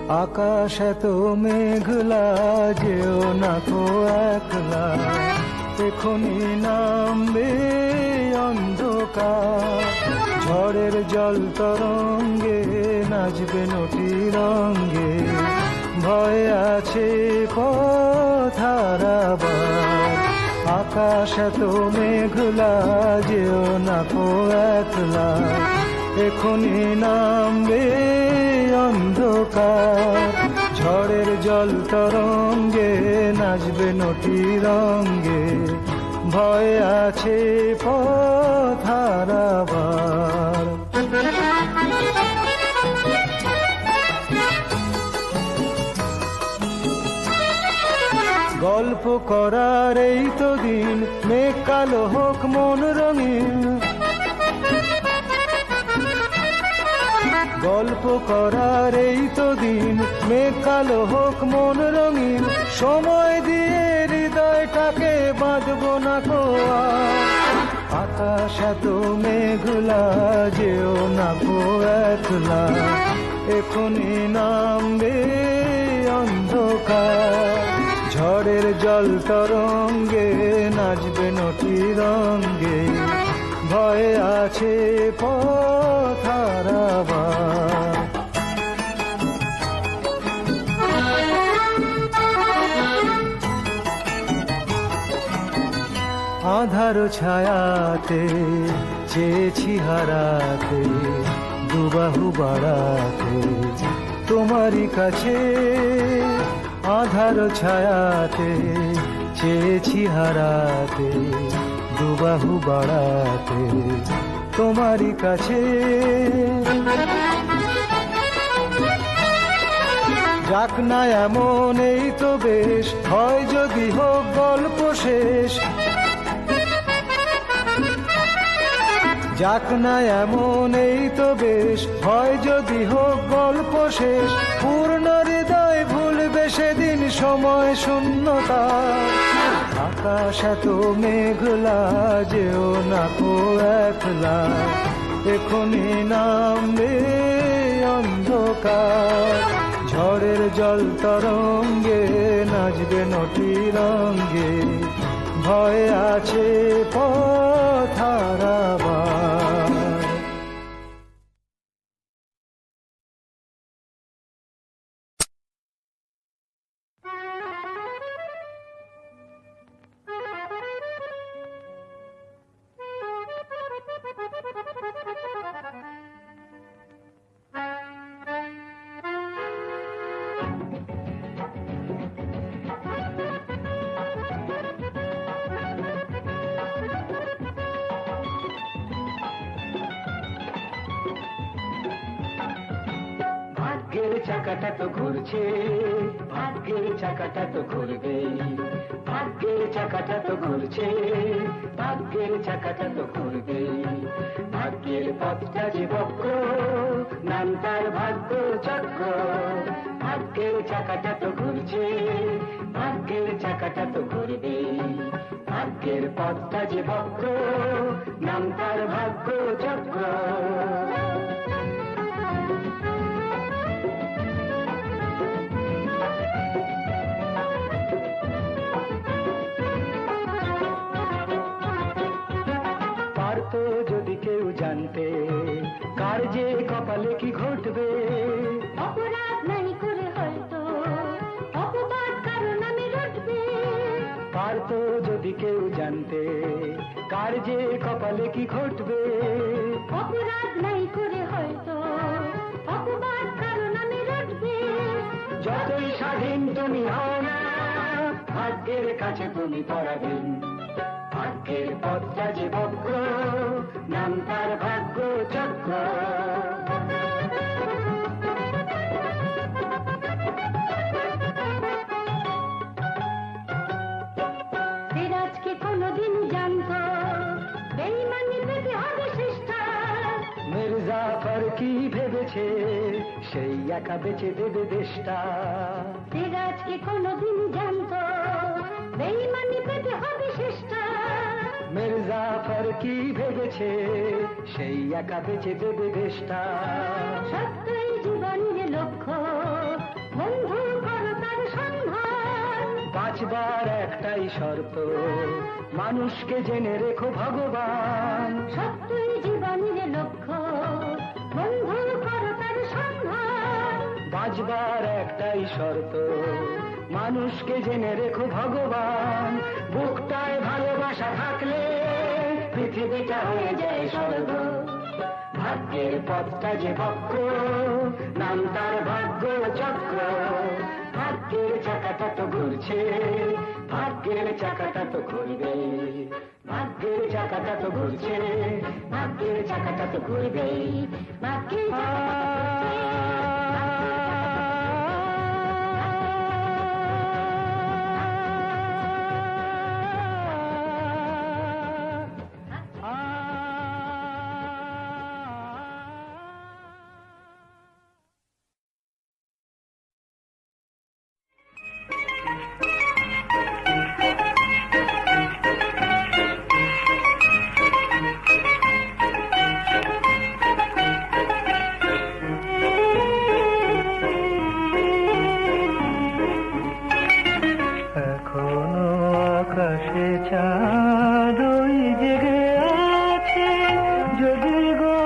আকাশ এত মেঘলা, যেও না কো একলা, এখনি নামবে অন্ধকার। ঝড়ের জল তরঙ্গে নাচবে নটি রঙ্গে, ভয় আছে পথ হারাবার। আকাশ এত মেঘলা, যেও না কো একলা, এখনি নামবে অন্ধকার। ঝড়ের জল তরঙ্গে নাচবে নটি রঙ্গে, ভয় আছে পথ হারাবার। গল্প করার এই তো দিন, মেঘ কালো হোক মন রঙিন। গল্প করার এই তো দিন, মেঘ কালো হোক মন রঙিন। সময় দিয়ে হৃদয়টাকে বাঁধবো না কো আর। আকাশ এত মেঘলা, যেও না কো একলা, এখনি নামবে অন্ধকার। ঝড়ের জল তরঙ্গে নাচবে নটি রঙ্গে, ভয় আছে পথ হারাবার। আধার ছায়াতে চেয়েছি হারাতে, দুবাহু বাড়াতে তোমারই কাছে। আধার ছায়াতে চেয়েছি হারাতে, দুবাহু বাড়াতে তোমারই কাছে। যাক না এমন এই তো বেশ, হয় যদি হোক গল্প শেষ। যাক না এমন এই তো বেশ, হয় যদি হোক গল্প শেষ। পূর্ণ হৃদয় ভুলবে সেদিন সময় শূন্যতা। আকাশ এত মেঘলা, যেও না কো একলা, এখনি নামবে অন্ধকার। ঝড়ের জল তরঙ্গে নাচবে নটি রঙ্গে, ভয় আছে পথ হারাবার। ভাগ্যের চাকাটা তো ঘুরছে, ভাগ্যের চাকাটা তো ঘুরবে। ভাগ্যের চাকাটা তো ঘুরছে, ভাগ্যের চাকাটা তো ঘুরবে। ভাগ্যের পথটা যে বক্র, নাম তার ভাগ্য চক্র। ভাগ্যের চাকাটা তো ঘুরছে, ভাগ্যের চাকাটা তো ঘুরবে। ভাগ্যের পথটা যে বক্র, নাম তার ভাগ্য চক্র। পারতো যদি কেউ জানতে, কার যে কপালে কি ঘটবে। অপরাধ নাই করে হয়তো অপবাদ কারো নামে রটবে। পারতো যদি কেউ জানতে, কার যে কপালে কি ঘটবে। অপরাধ নাই করে হয়তো অপবাদ কারো নামে রটবে। যতই স্বাধীন তুমি হও না, ভাগ্যের কাছে তুমি পরাধীন। ভাগ্যের পথটা যে বক্র, নাম তার ভাগ্য চক্র। সিরাজকে কোনোদিন জানতো বেঈমানি পেতে হবে চেষ্টা। মির্জাফর কি ভেবেছে, সেই একা বেঁচে দেবে দেশটা। সিরাজকে কোনোদিন জানতো বেঈমানি পেতে হবে চেষ্টা। মির্জাফর কি ভেবেছে, সেই একা বেঁচে দেবে দেশটা। সত্যই জীবনের লক্ষ্য, বাঁচবার একটাই শর্ত, মানুষকে জেনে রেখো ভগবান। সত্যই জীবনের লক্ষ্য, বন্ধু করো তার সন্ধান। বাঁচবার একটাই শর্ত, মানুষকে জেনে রেখো ভগবান। বুকটায় ভালোবাসা থাকলে পৃথিবীটা হয়ে যায় স্বর্গ। ভাগ্যের পথটা যে বক্র, নাম তার ভাগ্য চক্র। ভাগ্যের চাকাটা তো ঘুরছে, ভাগ্যের চাকাটা তো ঘুরবে। ভাগ্যের চাকাটা তো ঘুরছে, ভাগ্যের চাকাটা তো ঘুরবে। ভাগ্যের এখনো আকাশে চাঁদ ওই জেগে আছে, যদি গো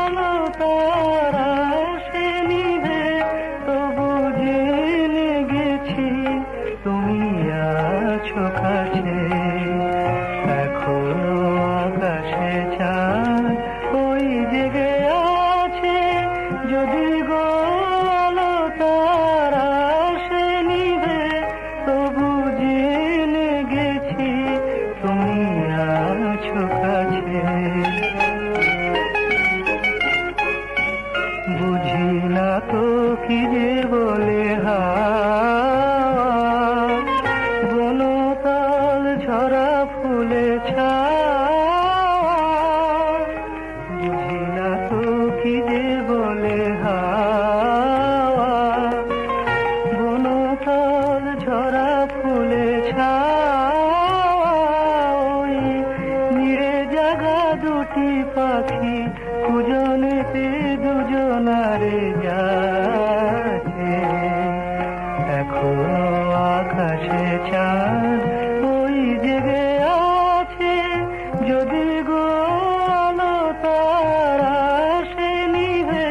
আলো তারা সে নিভে, তবু জেনে গেছি তুমি আছো কাছে। এখনো আকাশে চাঁদ ওই জেগে আছে, যদি গো আলো তারা সে নিভে, তবু জেনে গেছি তুমি আছো কাছে। বুঝি না তো কি যে বলে হাওয়া, বনতাল ঝরা ফুলে ছাওয়া। বুঝি না তো কি যে বলে হাওয়া, বনতাল ঝরা ফুলে ছাওয়া। ওই নিড়ে জাগা দুটি পাখি কুজনেতে দুজনারে যাচ্ছে। এখনো আকাশে চাঁদ ওই জেগে আছে, যদি গো আলো তারা সে নিভে,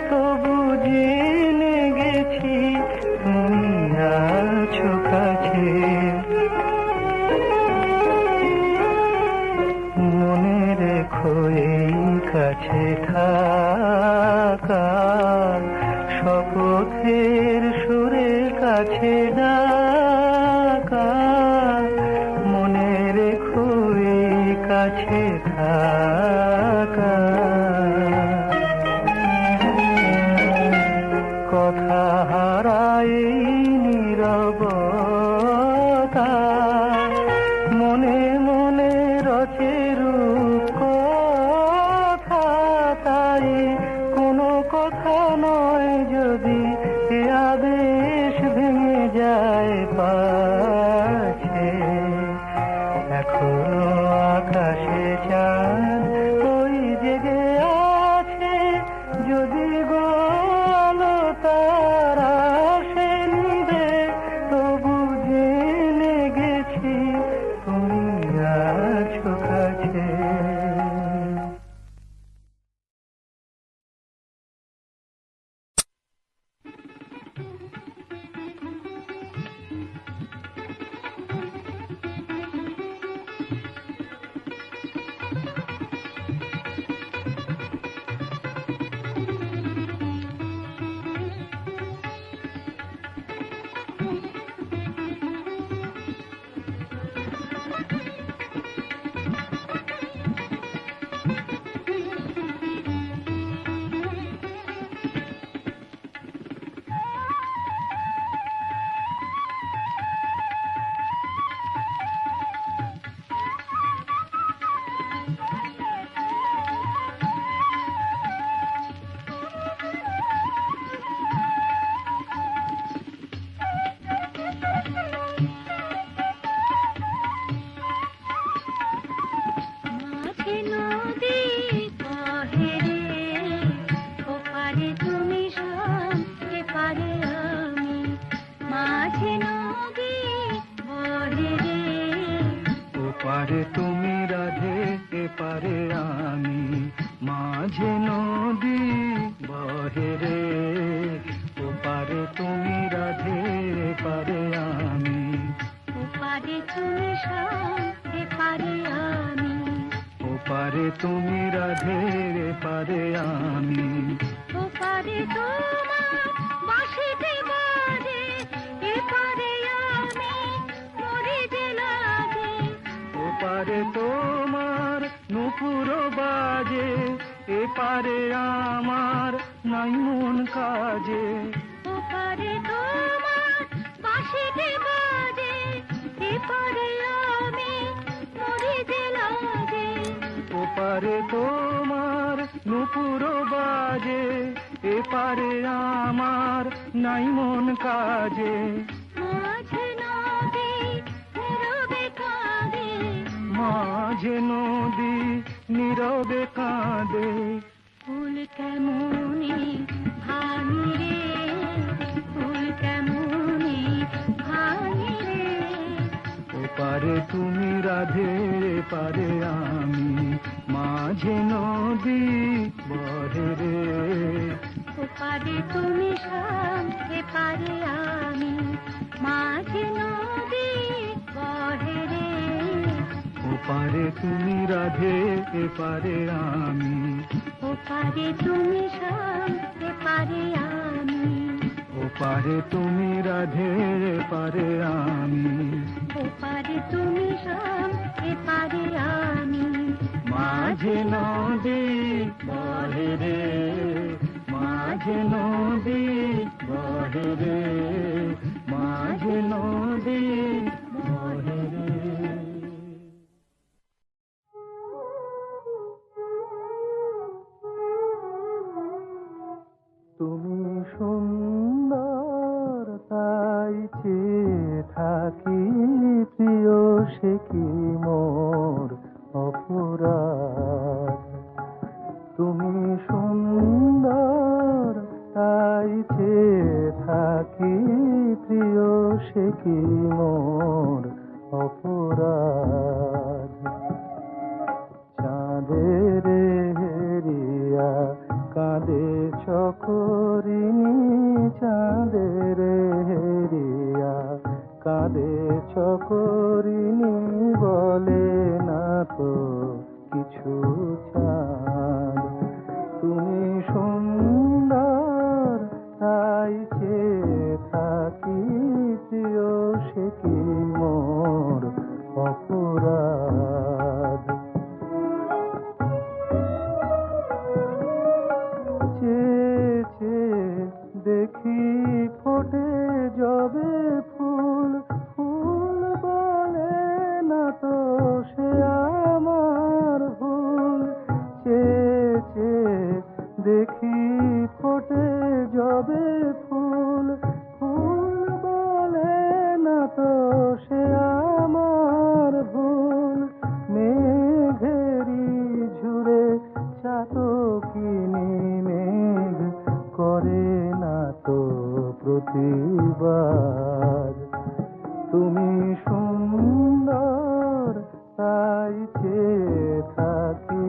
তবু জেনে গেছি তুমি আছো কাছে। মনে রেখো এই কাছে থাকা, শপথের সুরে কাছে ডাকা। মনে রেখো এই কাছে থাকা। কথা হারায় নীরবতা, মনে মনে রচে রূপ কথা। তাই কোনো কথা নয় যদি এ আদেশ ভেঙে যায় পাছে। এখনো আকাশে চাঁদ ওই জেগে আছে, যদি গো আলো তারা সে ওপারে তুমি রাধে এপারে আমি, ওপারে তুমি শাম এপারে আমি, ওপারে তুমি রাধে এপারে আমি, ওপারে তোমার বাঁশিতে বাজে এপারে আমি মরি যে লাজে, ওপারে তোমার নুপুর বাজে এপারে আমার নাই মন কাজে, ওপারে তোমার বাঁশিতে বাজে এপারে আমি মরি যে লাজে, ওপারে তোমার নুপুর বাজে এপারে আমার নাই মন কাজে, মাঝে নদী নীরবে কাঁদে, মাঝে নদী নীরবে কাঁদে, ফুল কেমনে ভাঙি রে, ফুল কেমনে ভাঙি রে, ওপারে তুমি রাধে এপারে আমি, মাঝে নদী বহে রে, ওপারে তুমি শাম এপারে আমি মাঝে নদী বহে রে, ওপারে তুমি রাধে এপারে আমি, ওপারে তুমি শাম এপারে আমি, ওপারে তুমি রাধে এপারে আমি, ওপারে তুমি শাম এপারে আমি, মাঝে নদী বহে রে, মাঝে নদী বহে রে, মাঝে নদী বহে রে। তুমি সুন্দর তাই চেয়ে থাকি প্রিয়, সে কি মোর অপরাধ, তুমি সুন্দর তাই চেয়ে থাকি প্রিয়, সে কি মোর অপরাধ, চাঁদের হেরিয়া কাঁদে চকরিনী, চাঁদের হেরিয়া কাঁদে চকরিনী, বলে না তো কিছু চাঁদ, তুমি সুন্দর তাই চেয়ে থাকি প্রিয়, সে কি মোর অপরাধ, চেয়ে চেয়ে দেখি ফোটে যবে ফুল, ফুল বলে না তো সে আমার ভুল, চেয়ে চেয়ে দেখি ফোটে যবে ফুল, ফুল বলে না তো সে আমার ভুল, মেঘেরি ঝুড়ে চাতকিনি মেঘ করে না তো প্রতিবাদ, তুমি সুন্দর তাই চেয়ে থাকি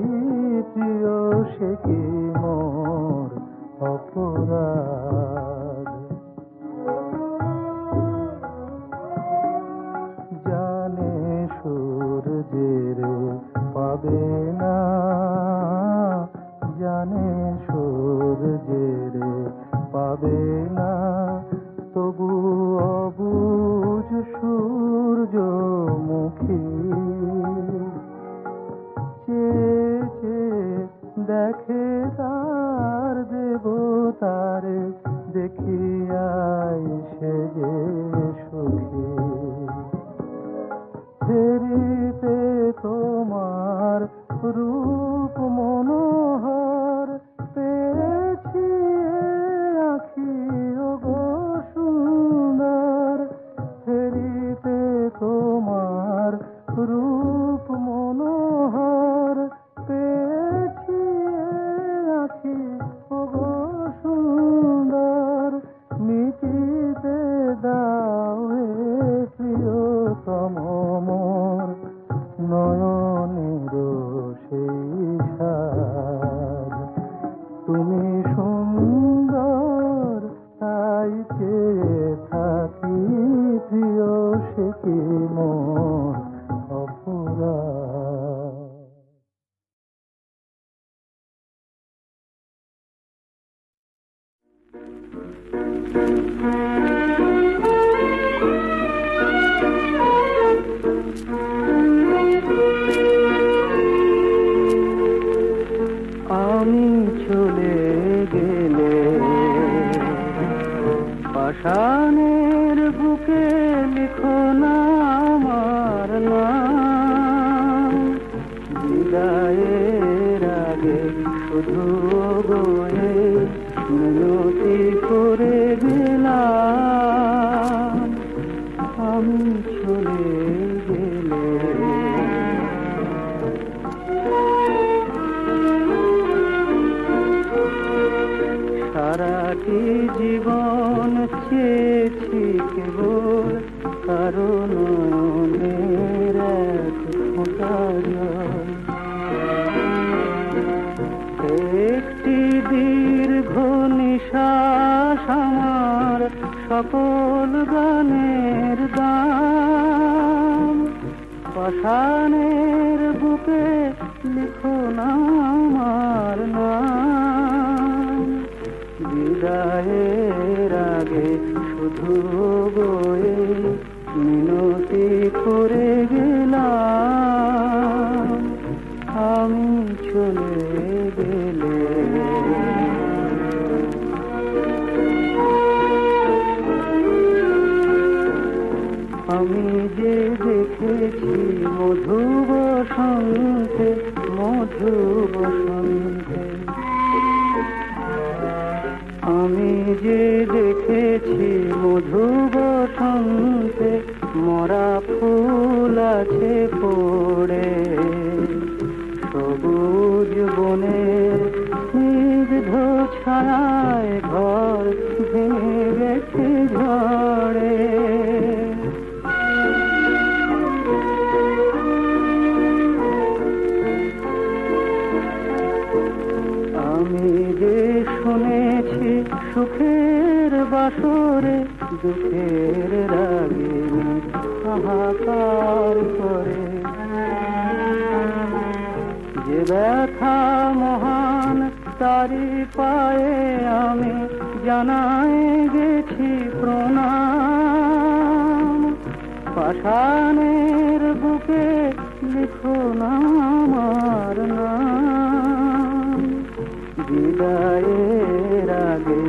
প্রিয়, সে কি মোর অপরাধ, জানে সূর্যের পাবে না, জানে সূর্যের পাবে না, তবু অবুঝ সূর্যমুখী, চেয়ে চেয়ে দেখে তার দেবতারে, দেখিয়াই সে যে সুখী, ফেরিতে তোমার রূপ মনোহর, পেয়েছি আঁখি ও আমি চলে গেলে পাষাণের বুকে লিখো না আমার নাম, বিদায়ের আগে শুধু বয়ে মিনতি করে গেলাম। আমি চলে গেলে সারাটি জীবন চেয়েছি কেবল কারণ এক ফোঁটা জল। একটি দীর্ঘ নিঃশ্বাস আমার সকল গানের দাম, পাষাণের বুকে লিখো না আমার নাম, বিদায়ের আগে শুধু বয়ে মিনতি করে গেলাম। আমি চলে গেলে আমি যে দেখেছি মধু বসন্তে, মধু বসন্তে, আমি যে দেখেছি মধু বসন্তে, মরা ফুল আছে পড়ে সবুজ বনের স্নিগ্ধ ছায়ায় ঘর ভেঙে গেছে ঝড়ে। আমি যে শুনেছি সুখের বাসরে দুঃখের রাগিনী হাহাকার করে, যে ব্যথা মহান তারি পায়ে আমি জানাই গেছি প্রণাম। পাষাণের বুকে লিখো না আমার নাম, বিদায়ের আগে